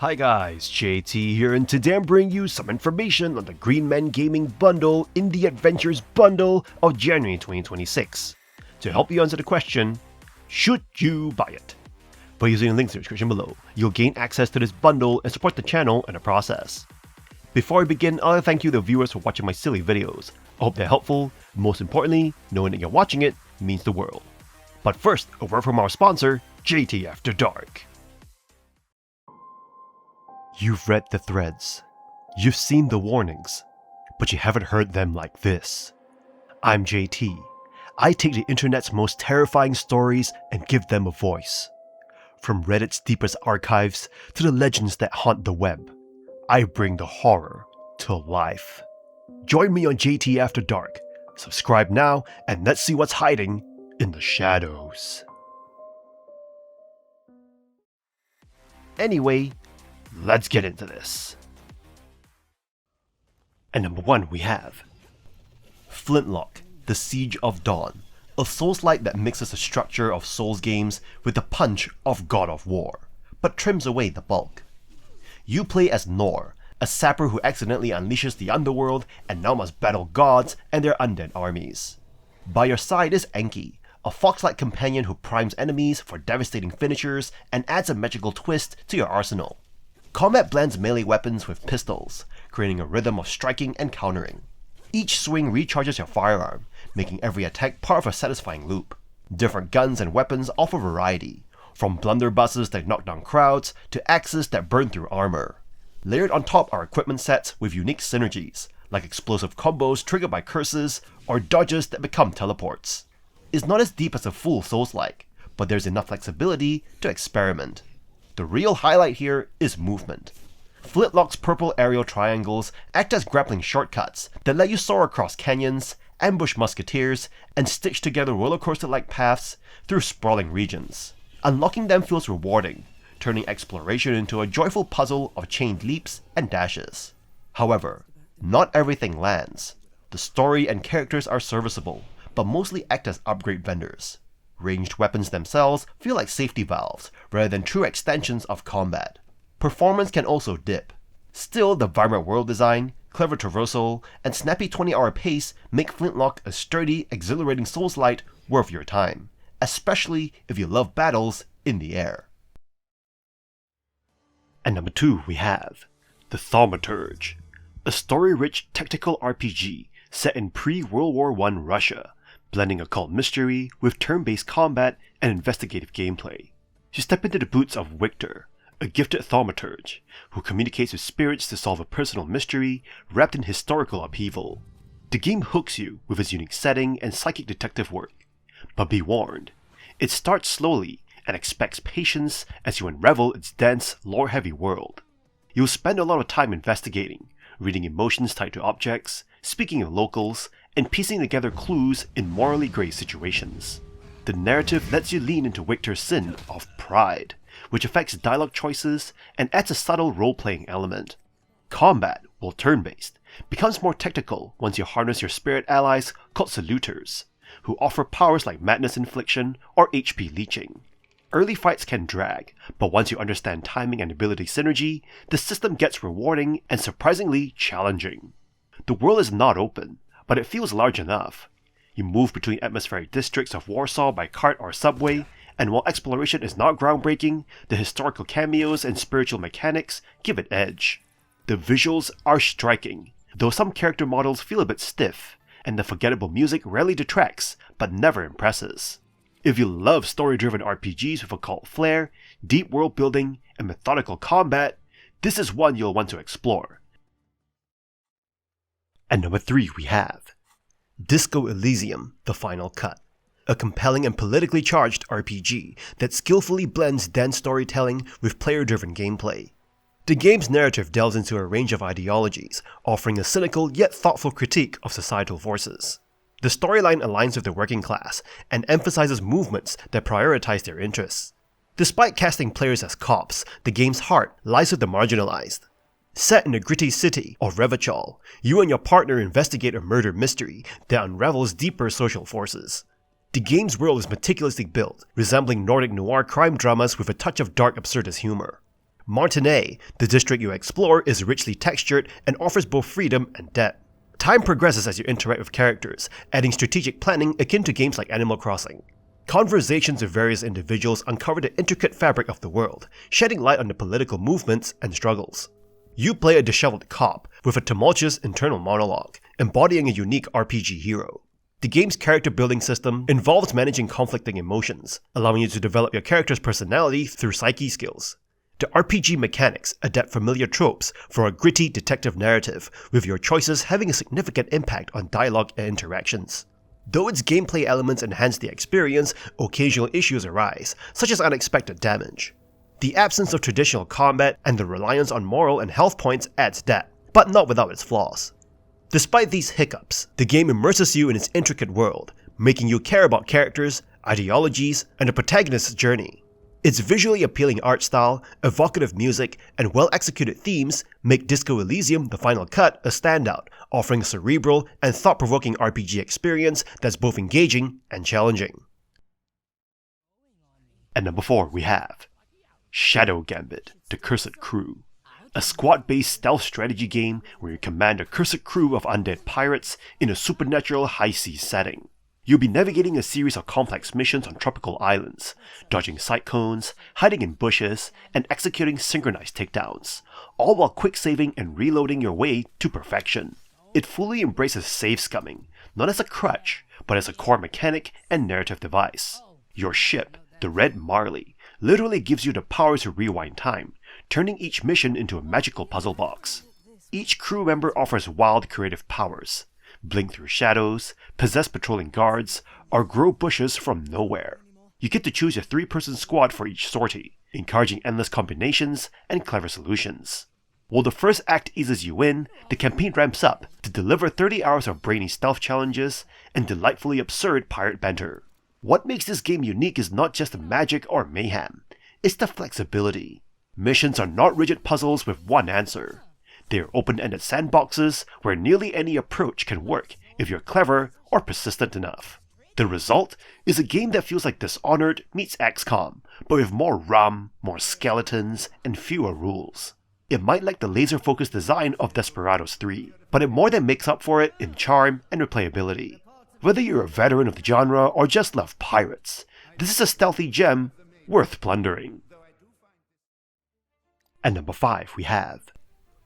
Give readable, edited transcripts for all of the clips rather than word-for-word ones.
Hi guys, JT here, and today I'm bringing you some information on the Green Men Gaming Bundle Indie Adventures Bundle of January 2026. To help you answer the question, should you buy it? By using the links in the description below, you'll gain access to this bundle and support the channel in the process. Before I begin, I'll thank you the viewers for watching my silly videos. I hope they're helpful, and most importantly, knowing that you're watching it means the world. But first, a word from our sponsor, JT After Dark. You've read the threads, you've seen the warnings, but you haven't heard them like this. I'm JT. I take the internet's most terrifying stories and give them a voice. From Reddit's deepest archives to the legends that haunt the web, I bring the horror to life. Join me on JT After Dark. Subscribe now and let's see what's hiding in the shadows. Anyway, let's get into this. And number 1 we have Flintlock, The Siege of Dawn, a Souls-like that mixes the structure of Souls games with the punch of God of War, but trims away the bulk. You play as Nor, a sapper who accidentally unleashes the underworld and now must battle gods and their undead armies. By your side is Enki, a fox-like companion who primes enemies for devastating finishers and adds a magical twist to your arsenal. Combat blends melee weapons with pistols, creating a rhythm of striking and countering. Each swing recharges your firearm, making every attack part of a satisfying loop. Different guns and weapons offer variety, from blunderbusses that knock down crowds to axes that burn through armor. Layered on top are equipment sets with unique synergies, like explosive combos triggered by curses or dodges that become teleports. It's not as deep as a full Souls-like, but there's enough flexibility to experiment. The real highlight here is movement. Flintlock's purple aerial triangles act as grappling shortcuts that let you soar across canyons, ambush musketeers, and stitch together rollercoaster-like paths through sprawling regions. Unlocking them feels rewarding, turning exploration into a joyful puzzle of chained leaps and dashes. However, not everything lands. The story and characters are serviceable, but mostly act as upgrade vendors. Ranged weapons themselves feel like safety valves rather than true extensions of combat. Performance can also dip. Still, the vibrant world design, clever traversal, and snappy 20-hour pace make Flintlock a sturdy, exhilarating Souls-like worth your time, especially if you love battles in the air. And number 2 we have The Thaumaturge, a story-rich tactical RPG set in pre-World War I Russia, blending occult mystery with turn-based combat and investigative gameplay. You step into the boots of Victor, a gifted thaumaturge, who communicates with spirits to solve a personal mystery wrapped in historical upheaval. The game hooks you with its unique setting and psychic detective work. But be warned, it starts slowly and expects patience as you unravel its dense, lore-heavy world. You'll spend a lot of time investigating, reading emotions tied to objects, speaking to locals, and piecing together clues in morally grey situations. The narrative lets you lean into Victor's sin of pride, which affects dialogue choices and adds a subtle role-playing element. Combat, while turn-based, becomes more tactical once you harness your spirit allies called Saluters, who offer powers like madness infliction or HP leeching. Early fights can drag, but once you understand timing and ability synergy, the system gets rewarding and surprisingly challenging. The world is not open, but it feels large enough. You move between atmospheric districts of Warsaw by cart or subway, and while exploration is not groundbreaking, the historical cameos and spiritual mechanics give it edge. The visuals are striking, though some character models feel a bit stiff, and the forgettable music rarely detracts, but never impresses. If you love story-driven RPGs with occult flair, deep world building, and methodical combat, this is one you'll want to explore. And number 3 we have Disco Elysium, The Final Cut, a compelling and politically charged RPG that skillfully blends dense storytelling with player-driven gameplay. The game's narrative delves into a range of ideologies, offering a cynical yet thoughtful critique of societal forces. The storyline aligns with the working class and emphasizes movements that prioritize their interests. Despite casting players as cops, the game's heart lies with the marginalized. Set in the gritty city of Revachol, you and your partner investigate a murder mystery that unravels deeper social forces. The game's world is meticulously built, resembling Nordic noir crime dramas with a touch of dark absurdist humor. Martinet, the district you explore, is richly textured and offers both freedom and depth. Time progresses as you interact with characters, adding strategic planning akin to games like Animal Crossing. Conversations with various individuals uncover the intricate fabric of the world, shedding light on the political movements and struggles. You play a disheveled cop with a tumultuous internal monologue, embodying a unique RPG hero. The game's character building system involves managing conflicting emotions, allowing you to develop your character's personality through psyche skills. The RPG mechanics adapt familiar tropes for a gritty detective narrative, with your choices having a significant impact on dialogue and interactions. Though its gameplay elements enhance the experience, occasional issues arise, such as unexpected damage. The absence of traditional combat and the reliance on moral and health points adds depth, but not without its flaws. Despite these hiccups, the game immerses you in its intricate world, making you care about characters, ideologies, and the protagonist's journey. Its visually appealing art style, evocative music, and well-executed themes make Disco Elysium: The Final Cut a standout, offering a cerebral and thought-provoking RPG experience that's both engaging and challenging. At number 4 we have Shadow Gambit: The Cursed Crew. A squad-based stealth strategy game where you command a cursed crew of undead pirates in a supernatural high-seas setting. You'll be navigating a series of complex missions on tropical islands, dodging cyclones, hiding in bushes, and executing synchronized takedowns, all while quick-saving and reloading your way to perfection. It fully embraces save scumming, not as a crutch, but as a core mechanic and narrative device. Your ship, the Red Marley, literally gives you the power to rewind time, turning each mission into a magical puzzle box. Each crew member offers wild creative powers: blink through shadows, possess patrolling guards, or grow bushes from nowhere. You get to choose your 3-person squad for each sortie, encouraging endless combinations and clever solutions. While the first act eases you in, the campaign ramps up to deliver 30 hours of brainy stealth challenges and delightfully absurd pirate banter. What makes this game unique is not just the magic or mayhem, it's the flexibility. Missions are not rigid puzzles with one answer. They are open-ended sandboxes where nearly any approach can work if you're clever or persistent enough. The result is a game that feels like Dishonored meets XCOM, but with more rum, more skeletons, and fewer rules. It might lack the laser-focused design of Desperados 3, but it more than makes up for it in charm and replayability. Whether you're a veteran of the genre or just love pirates, this is a stealthy gem worth plundering. At number 5 we have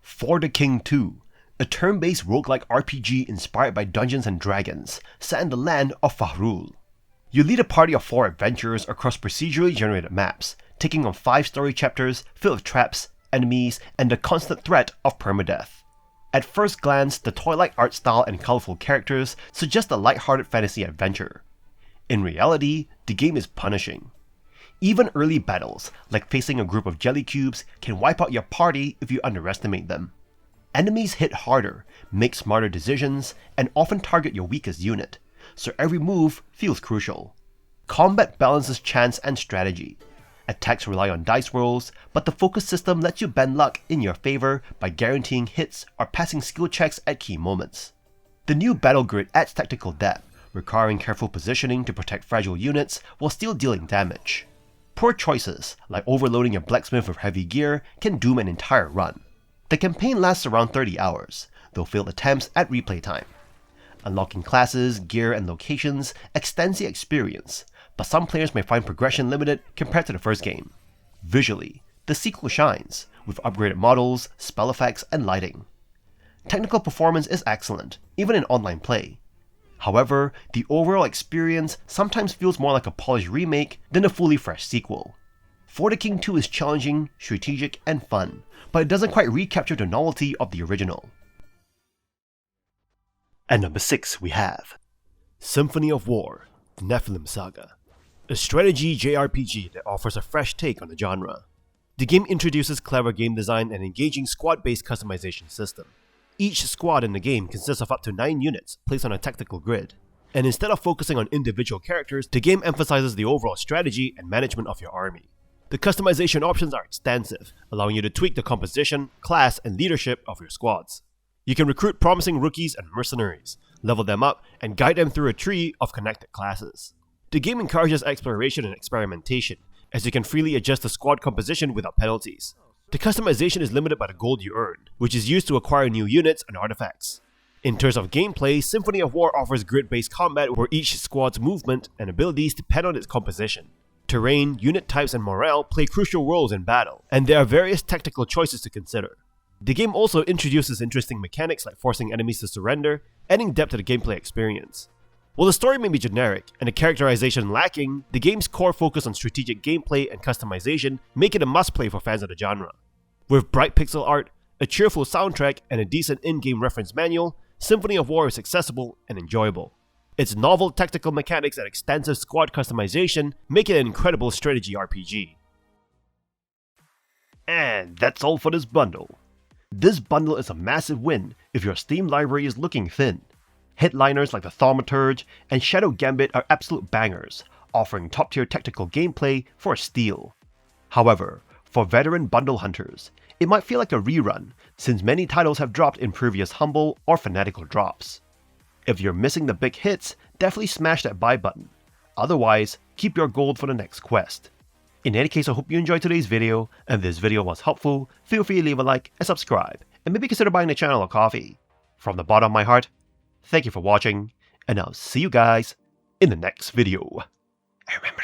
For the King 2, a turn-based roguelike RPG inspired by Dungeons & Dragons, set in the land of Fahrul. You lead a party of 4 adventurers across procedurally generated maps, taking on 5 story chapters filled with traps, enemies, and the constant threat of permadeath. At first glance, the toy-like art style and colorful characters suggest a light-hearted fantasy adventure. In reality, the game is punishing. Even early battles, like facing a group of jelly cubes, can wipe out your party if you underestimate them. Enemies hit harder, make smarter decisions, and often target your weakest unit, so every move feels crucial. Combat balances chance and strategy. Attacks rely on dice rolls, but the focus system lets you bend luck in your favor by guaranteeing hits or passing skill checks at key moments. The new battle grid adds tactical depth, requiring careful positioning to protect fragile units while still dealing damage. Poor choices, like overloading your blacksmith with heavy gear, can doom an entire run. The campaign lasts around 30 hours, though failed attempts at replay time. Unlocking classes, gear, and locations extends the experience, but some players may find progression limited compared to the first game. Visually, the sequel shines, with upgraded models, spell effects, and lighting. Technical performance is excellent, even in online play. However, the overall experience sometimes feels more like a polished remake than a fully fresh sequel. For the King 2 is challenging, strategic, and fun, but it doesn't quite recapture the novelty of the original. At number 6 we have Symphony of War: The Nephilim Saga, a strategy JRPG that offers a fresh take on the genre. The game introduces clever game design and engaging squad-based customization system. Each squad in the game consists of up to 9 units placed on a tactical grid, and instead of focusing on individual characters, the game emphasizes the overall strategy and management of your army. The customization options are extensive, allowing you to tweak the composition, class, and leadership of your squads. You can recruit promising rookies and mercenaries, level them up, and guide them through a tree of connected classes. The game encourages exploration and experimentation, as you can freely adjust the squad composition without penalties. The customization is limited by the gold you earn, which is used to acquire new units and artifacts. In terms of gameplay, Symphony of War offers grid-based combat where each squad's movement and abilities depend on its composition. Terrain, unit types, and morale play crucial roles in battle, and there are various tactical choices to consider. The game also introduces interesting mechanics like forcing enemies to surrender, adding depth to the gameplay experience. While the story may be generic and the characterization lacking, the game's core focus on strategic gameplay and customization make it a must-play for fans of the genre. With bright pixel art, a cheerful soundtrack, and a decent in-game reference manual, Symphony of War is accessible and enjoyable. Its novel tactical mechanics and extensive squad customization make it an incredible strategy RPG. And that's all for this bundle. This bundle is a massive win if your Steam library is looking thin. Headliners like the Thaumaturge and Shadow Gambit are absolute bangers, offering top-tier tactical gameplay for a steal. However, for veteran bundle hunters, it might feel like a rerun since many titles have dropped in previous Humble or Fanatical drops. If you're missing the big hits, definitely smash that buy button. Otherwise, keep your gold for the next quest. In any case, I hope you enjoyed today's video, and if this video was helpful, feel free to leave a like and subscribe, and maybe consider buying the channel a coffee. From the bottom of my heart, thank you for watching, and I'll see you guys in the next video. And remember